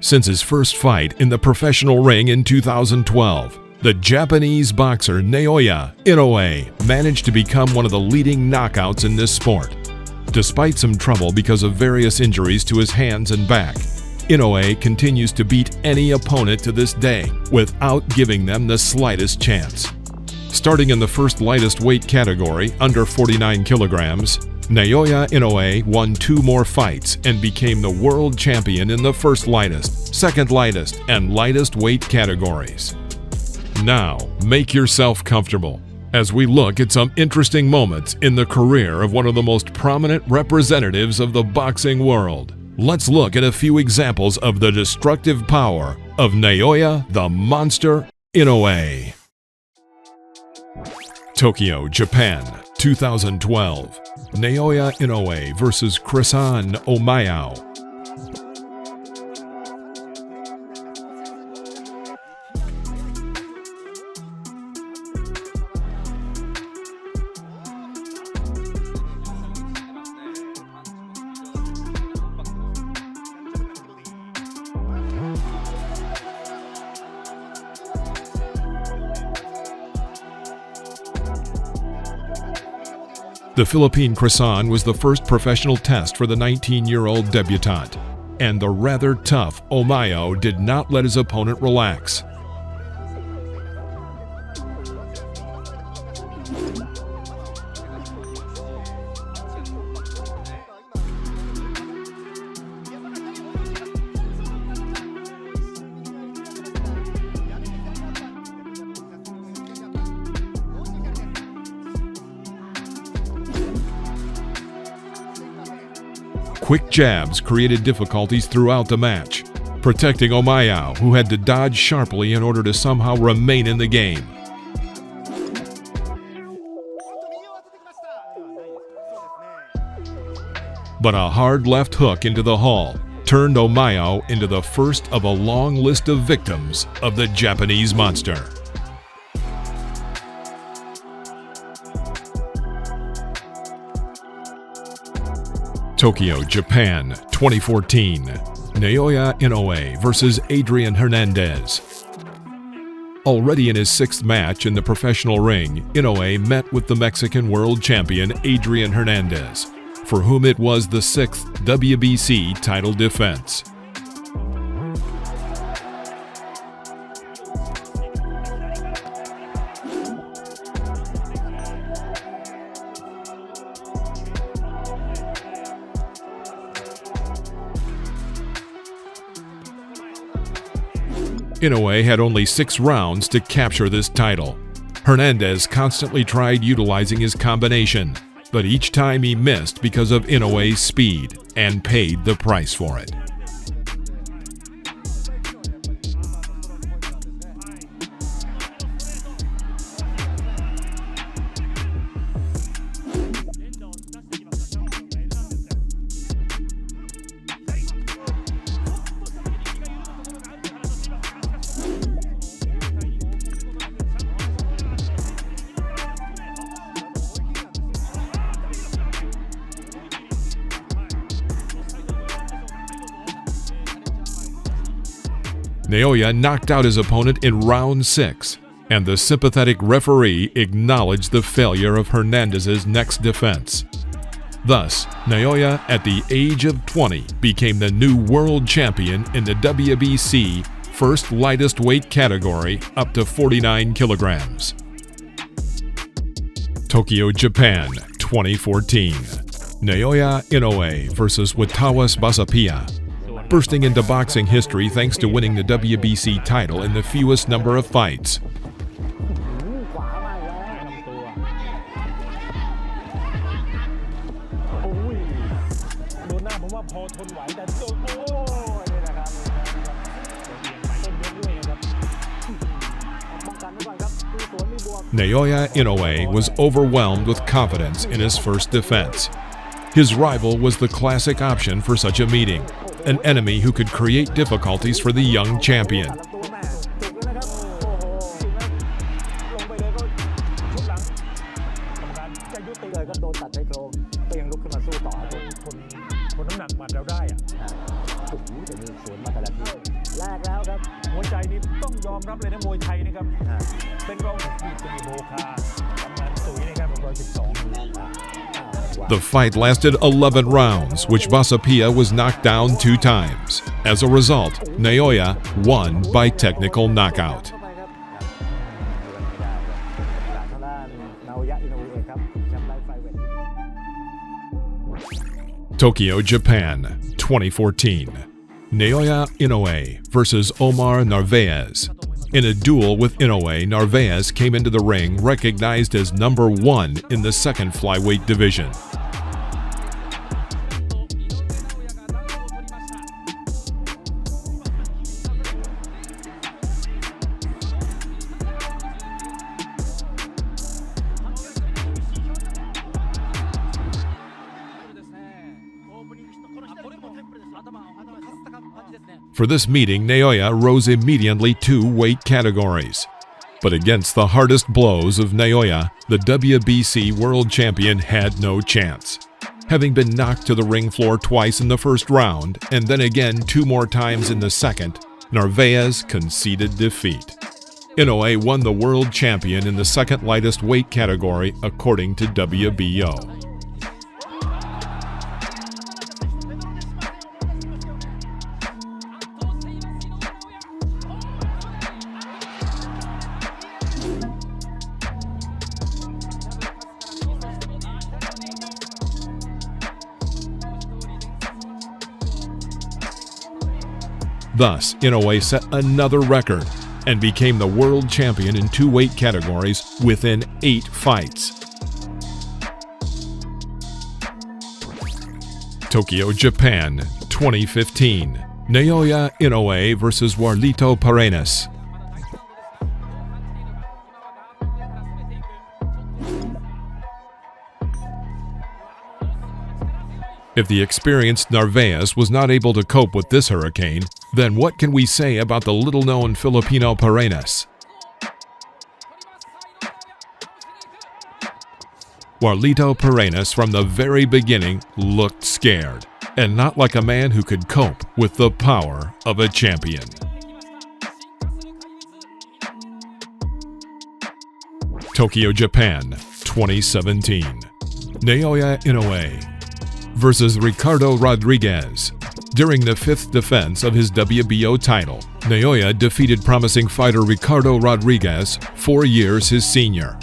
Since his first fight in the professional ring in 2012, the Japanese boxer Naoya Inoue managed to become one of the leading knockouts in this sport. Despite some trouble because of various injuries to his hands and back, Inoue continues to beat any opponent to this day without giving them the slightest chance. Starting in the first lightest weight category, under 49 kilograms, Naoya Inoue won 2 more fights and became the world champion in the first lightest, second lightest, and lightest weight categories. Now, make yourself comfortable as we look at some interesting moments in the career of one of the most prominent representatives of the boxing world. Let's look at a few examples of the destructive power of Naoya the Monster Inoue. Tokyo, Japan, 2012. Naoya Inoue versus Chrisan Boyeaux. The Philippine Chrisan was the first professional test for the 19-year-old debutante, and the rather tough Boyeaux did not let his opponent relax. Quick jabs created difficulties throughout the match, protecting Boyeaux, who had to dodge sharply in order to somehow remain in the game. But a hard left hook into the hull turned Boyeaux into the first of a long list of victims of the Japanese monster. Tokyo, Japan, 2014. Naoya Inoue versus Adrian Hernandez. Already in his 6th match in the professional ring, Inoue met with the Mexican world champion Adrian Hernandez, for whom it was the 6th WBC title defense. Inoue had only 6 rounds to capture this title. Hernandez constantly tried utilizing his combination, but each time he missed because of Inoue's speed and paid the price for it. Naoya knocked out his opponent in round 6, and the sympathetic referee acknowledged the failure of Hernandez's next defense. Thus, Naoya, at the age of 20, became the new world champion in the WBC first lightest weight category up to 49 kilograms. Tokyo, Japan, 2014. Naoya Inoue versus Watawas Basapia. Bursting into boxing history thanks to winning the WBC title in the fewest number of fights. Naoya Inoue was overwhelmed with confidence in his first defense. His rival was the classic option for such a meeting, an enemy who could create difficulties for the young champion. หัวใจนี่ต้องยอมรับเลยนะมวยไทยนะครับเป็นรองที่จะมีโบคากำนันตุ๋ยนะครับ112 The fight lasted 11 rounds, which Basapia was knocked down 2 times. As a result, Naoya won by technical knockout. Tokyo, Japan, 2014. Naoya Inoue versus Omar Narvaez. In a duel with Inoue, Narvaez came into the ring recognized as number 1 in the second flyweight division. For this meeting, Naoya rose immediately 2 weight categories. But against the hardest blows of Naoya, the WBC world champion had no chance. Having been knocked to the ring floor twice in the first round, and then again 2 more times in the second, Narvaez conceded defeat. Inoue won the world champion in the second lightest weight category according to WBO. Thus, Inoue set another record and became the world champion in 2 weight categories within 8 fights. Tokyo, Japan, 2015. Naoya Inoue versus Warlito Paredes. If the experienced Narvaez was not able to cope with this hurricane, then what can we say about the little-known Filipino Paredes? Warlito Paredes from the very beginning looked scared, and not like a man who could cope with the power of a champion. Tokyo, Japan, 2017. Naoya Inoue versus Ricardo Rodriguez. During the 5th defense of his WBO title, Naoya defeated promising fighter Ricardo Rodriguez, 4 years his senior.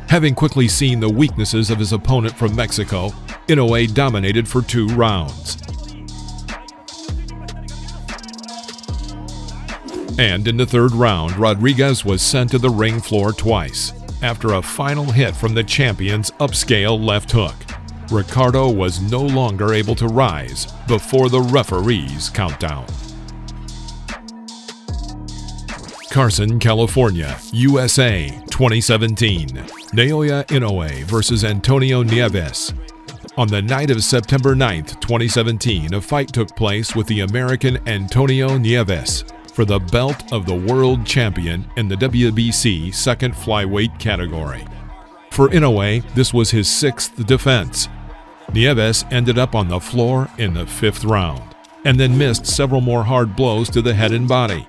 Having quickly seen the weaknesses of his opponent from Mexico, Inoue dominated for 2 rounds. And in the 3rd round, Rodriguez was sent to the ring floor twice. After a final hit from the champion's upscale left hook, Ricardo was no longer able to rise before the referee's countdown. Carson, California, USA, 2017. Naoya Inoue versus Antonio Nieves. On the night of September 9th, 2017, a fight took place with the American Antonio Nieves for the belt of the world champion in the WBC second flyweight category. For Inoue, this was his 6th defense. Nieves ended up on the floor in the 5th round, and then missed several more hard blows to the head and body.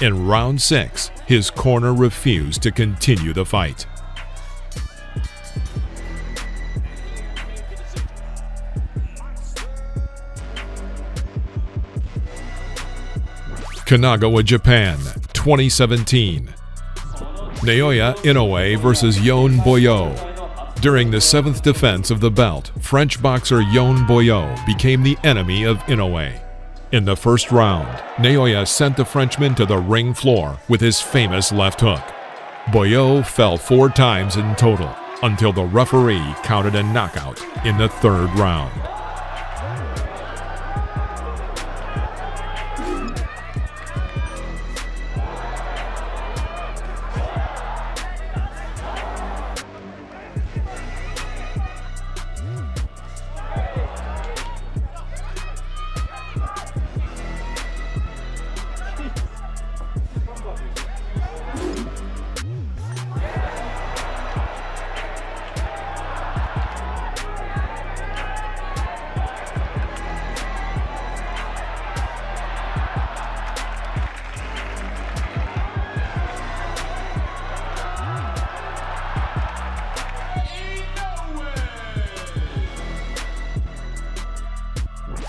In round 6, his corner refused to continue the fight. Kanagawa, Japan, 2017. Naoya Inoue versus Yoan Boyeaux. During the 7th defense of the belt, French boxer Yoan Boyeaux became the enemy of Inoue. In the first round, Naoya sent the Frenchman to the ring floor with his famous left hook. Boyeaux fell 4 times in total until the referee counted a knockout in the 3rd round.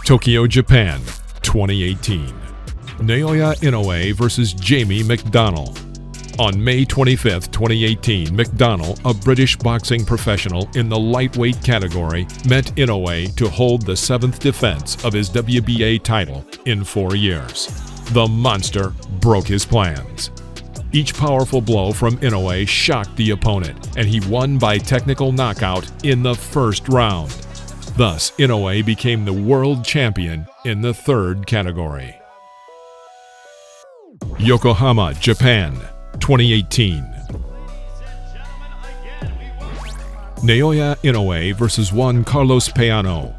Tokyo, Japan, 2018. Naoya Inoue versus Jamie McDonnell. On May 25, 2018, McDonnell, a British boxing professional in the lightweight category, met Inoue to hold the 7th defense of his WBA title in 4 years. The monster broke his plans. Each powerful blow from Inoue shocked the opponent, and he won by technical knockout in the 1st round. Thus, Inoue became the world champion in the 3rd category. Yokohama, Japan, 2018. Naoya Inoue versus Juan Carlos Peano.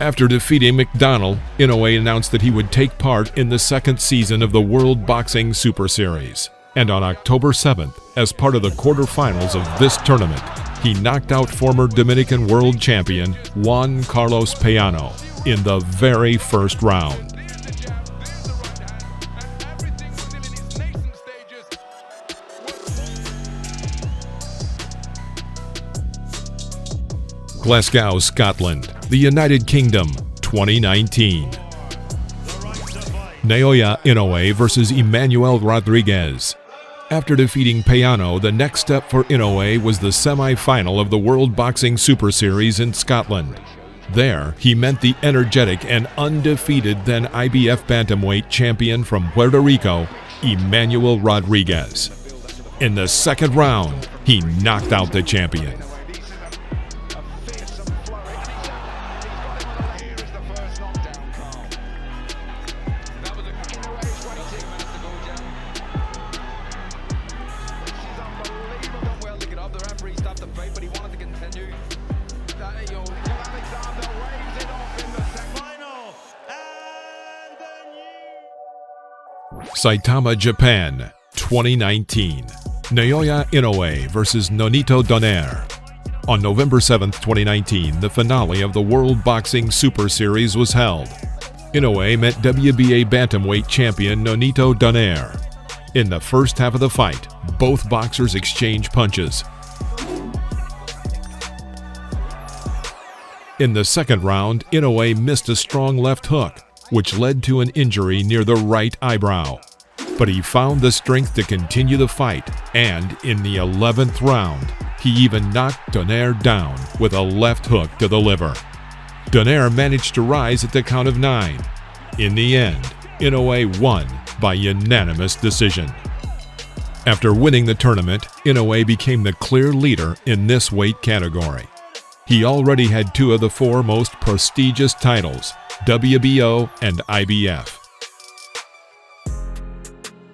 After defeating McDonnell, Inoue announced that he would take part in the 2nd season of the World Boxing Super Series. And on October 7th, as part of the quarterfinals of this tournament, he knocked out former Dominican world champion Juan Carlos Peano in the very 1st round. Glasgow, Scotland, the United Kingdom, 2019. Naoya Inoue versus Emmanuel Rodriguez. After defeating Peano, the next step for Inoue was the semi-final of the World Boxing Super Series in Scotland. There, he met the energetic and undefeated then IBF bantamweight champion from Puerto Rico, Emmanuel Rodriguez. In the 2nd round, he knocked out the champion. Saitama, Japan, 2019. Naoya Inoue versus Nonito Donaire. On November 7, 2019, the finale of the World Boxing Super Series was held. Inoue met WBA bantamweight champion Nonito Donaire. In the first half of the fight, both boxers exchanged punches. In the 2nd round, Inoue missed a strong left hook, which led to an injury near the right eyebrow. But he found the strength to continue the fight, and in the 11th round, he even knocked Donaire down with a left hook to the liver. Donaire managed to rise at the count of 9. In the end, Inoue won by unanimous decision. After winning the tournament, Inoue became the clear leader in this weight category. He already had 2 of the 4 most prestigious titles, WBO and IBF.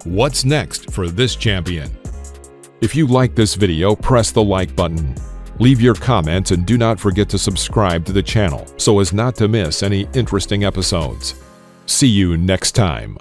What's next for this champion? If you like this video, press the like button. Leave your comments and do not forget to subscribe to the channel so as not to miss any interesting episodes. See you next time.